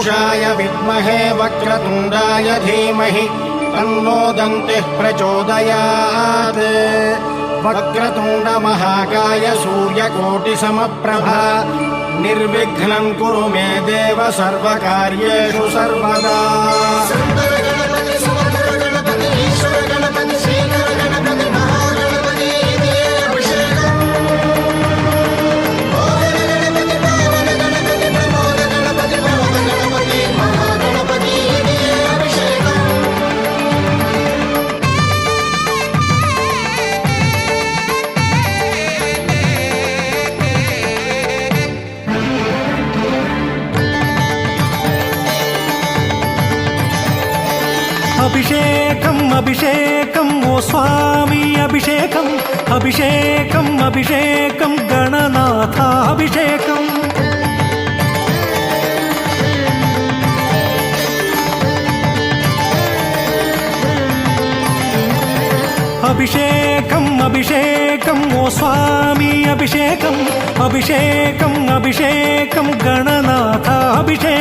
पुरुषाय विद्महे वक्रतुण्डाय धीमहि तन्नो दन्तिः प्रचोदयात्। वक्रतुण्डमहाकाय सूर्यकोटिसमप्रभा निर्विघ्नं कुरु मे देव सर्वकार्येषु सर्वदा। అభిషేకం అభిషేకం ఓ స్వామి అభిషేకం అభిషేకం అభిషేకం గణనాథ అభిషేకం అభిషేకం అభిషేకం ఓ స్వామి అభిషేకం అభిషేకం అభిషేకం గణనాథ అభిషేకం